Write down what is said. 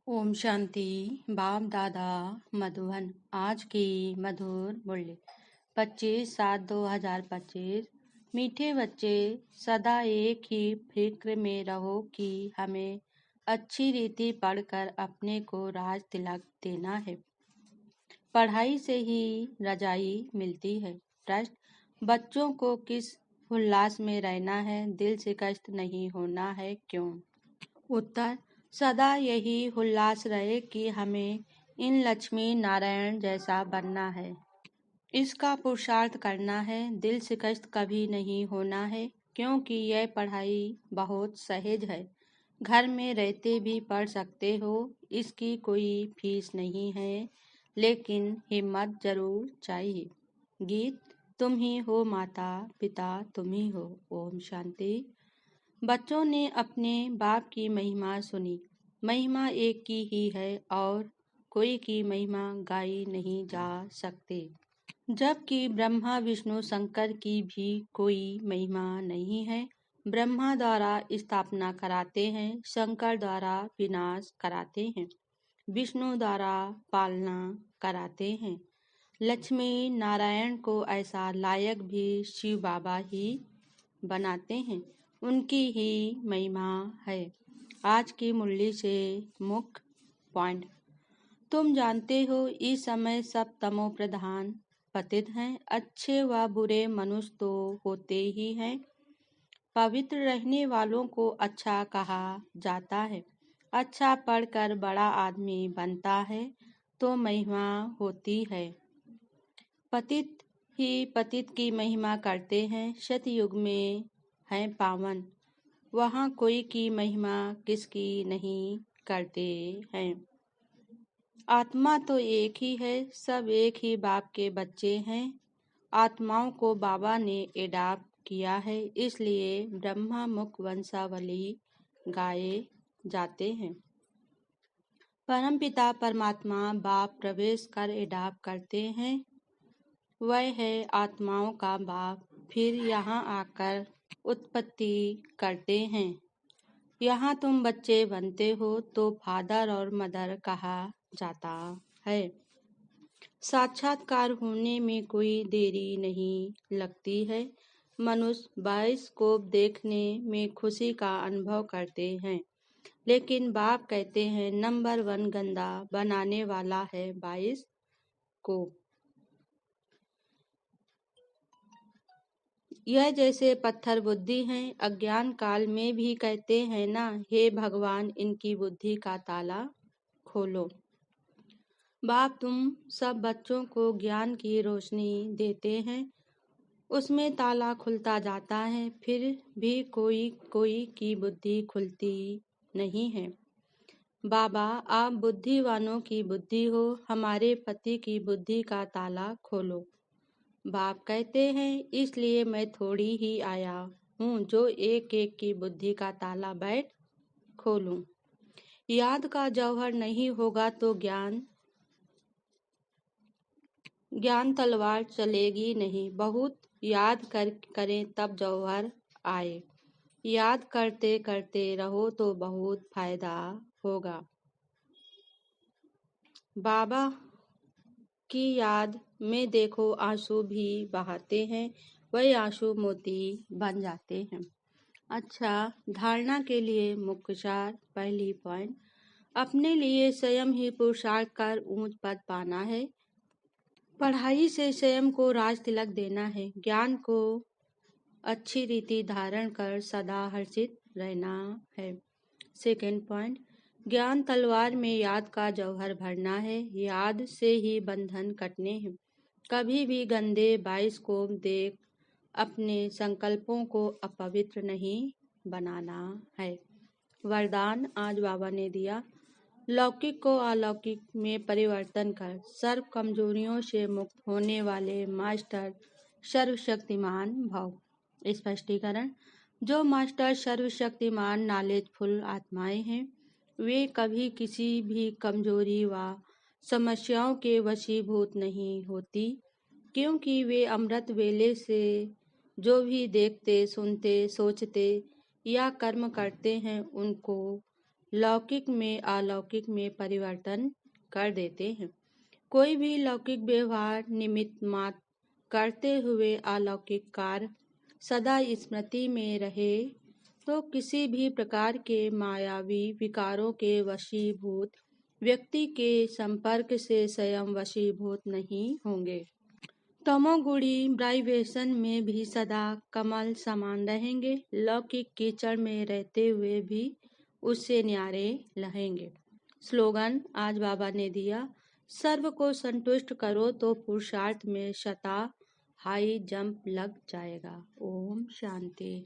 ओम शांति। बाप दादा मधुबन। आज की मधुर मूल्य 25/7/2025। मीठे बच्चे, सदा एक ही फिक्र में रहो कि हमें अच्छी रीति पढ़कर अपने को राज तिलक देना है। पढ़ाई से ही रजाई मिलती है। प्रश्न: बच्चों को किस उल्लास में रहना है? दिल से कष्ट नहीं होना है, क्यों? उत्तर: सदा यही उल्लास रहे कि हमें इन लक्ष्मी नारायण जैसा बनना है, इसका पुरुषार्थ करना है। दिल से कष्ट कभी नहीं होना है, क्योंकि यह पढ़ाई बहुत सहज है। घर में रहते भी पढ़ सकते हो, इसकी कोई फीस नहीं है, लेकिन हिम्मत जरूर चाहिए। गीत: तुम ही हो माता पिता, तुम ही हो। ओम शांति। बच्चों ने अपने बाप की महिमा सुनी। महिमा एक की ही है और कोई की महिमा गाई नहीं जा सकती, जबकि ब्रह्मा विष्णु शंकर की भी कोई महिमा नहीं है। ब्रह्मा द्वारा स्थापना कराते हैं, शंकर द्वारा विनाश कराते हैं, विष्णु द्वारा पालना कराते हैं। लक्ष्मी नारायण को ऐसा लायक भी शिव बाबा ही बनाते हैं, उनकी ही महिमा है। आज की मुरली से मुख्य पॉइंट: तुम जानते हो इस समय सब तमो प्रधान पतित हैं। अच्छे व बुरे मनुष्य तो होते ही हैं। पवित्र रहने वालों को अच्छा कहा जाता है। अच्छा पढ़कर बड़ा आदमी बनता है तो महिमा होती है। पतित ही पतित की महिमा करते हैं। सतयुग में है पावन, वहाँ कोई की महिमा किसकी नहीं करते हैं। आत्मा तो एक ही है, सब एक ही बाप के बच्चे हैं। आत्माओं को बाबा ने एडाप्ट किया है, इसलिए ब्रह्मा मुख वंशावली गाए जाते हैं। परमपिता परमात्मा बाप प्रवेश कर एडाप्ट करते हैं, वह है आत्माओं का बाप। फिर यहाँ आकर उत्पत्ति करते हैं। यहाँ तुम बच्चे बनते हो तो फादर और मदर कहा जाता है। साक्षात्कार होने में कोई देरी नहीं लगती है। मनुष्य बाइस्कोप देखने में खुशी का अनुभव करते हैं, लेकिन बाप कहते हैं नंबर 1 गंदा बनाने वाला है बाइस्कोप। यह जैसे पत्थर बुद्धि हैं, अज्ञान काल में भी कहते हैं ना, हे भगवान इनकी बुद्धि का ताला खोलो। बाप तुम सब बच्चों को ज्ञान की रोशनी देते हैं, उसमें ताला खुलता जाता है, फिर भी कोई कोई की बुद्धि खुलती नहीं है। बाबा आप बुद्धिवानों की बुद्धि हो, हमारे पति की बुद्धि का ताला खोलो। बाप कहते हैं इसलिए मैं थोड़ी ही आया हूँ जो एक एक की बुद्धि का ताला बैठ खोलूं। याद का जौहर नहीं होगा तो ज्ञान तलवार चलेगी नहीं। बहुत याद करें तब जौहर आए। याद करते करते रहो तो बहुत फायदा होगा। बाबा की याद में देखो आंसू भी बहाते हैं, वही आंसू मोती बन जाते हैं। अच्छा, धारणा के लिए मुख्य सार। पहली पॉइंट: अपने लिए स्वयं ही पुरुषार्थ कर ऊंच पद पाना है। पढ़ाई से स्वयं को राज तिलक देना है। ज्ञान को अच्छी रीति धारण कर सदा हर्षित रहना है। सेकेंड पॉइंट: ज्ञान तलवार में याद का जौहर भरना है। याद से ही बंधन कटने हैं। कभी भी गंदे बाइस्कोप देख अपने संकल्पों को अपवित्र नहीं बनाना है। वरदान आज बाबा ने दिया: लौकिक को अलौकिक में परिवर्तन कर सर्व कमजोरियों से मुक्त होने वाले मास्टर सर्वशक्तिमान भव। स्पष्टीकरण: जो मास्टर सर्वशक्तिमान नॉलेजफुल आत्माएं हैं, वे कभी किसी भी कमजोरी व समस्याओं के वशीभूत नहीं होती, क्योंकि वे अमृत वेले से जो भी देखते, सुनते, सोचते या कर्म करते हैं, उनको लौकिक में अलौकिक में परिवर्तन कर देते हैं। कोई भी लौकिक व्यवहार निमित्त मात्र करते हुए अलौकिक कार्य सदा स्मृति में रहे तो किसी भी प्रकार के मायावी विकारों के वशीभूत व्यक्ति के संपर्क से स्वयं वशीभूत नहीं होंगे। तमोगुणी वाइब्रेशन में भी सदा कमल समान रहेंगे, लौकिक कीचड़ में रहते हुए भी उससे न्यारे रहेंगे। स्लोगन आज बाबा ने दिया, सर्व को संतुष्ट करो तो पुरुषार्थ में शता हाई जंप लग जाएगा। ओम शांति।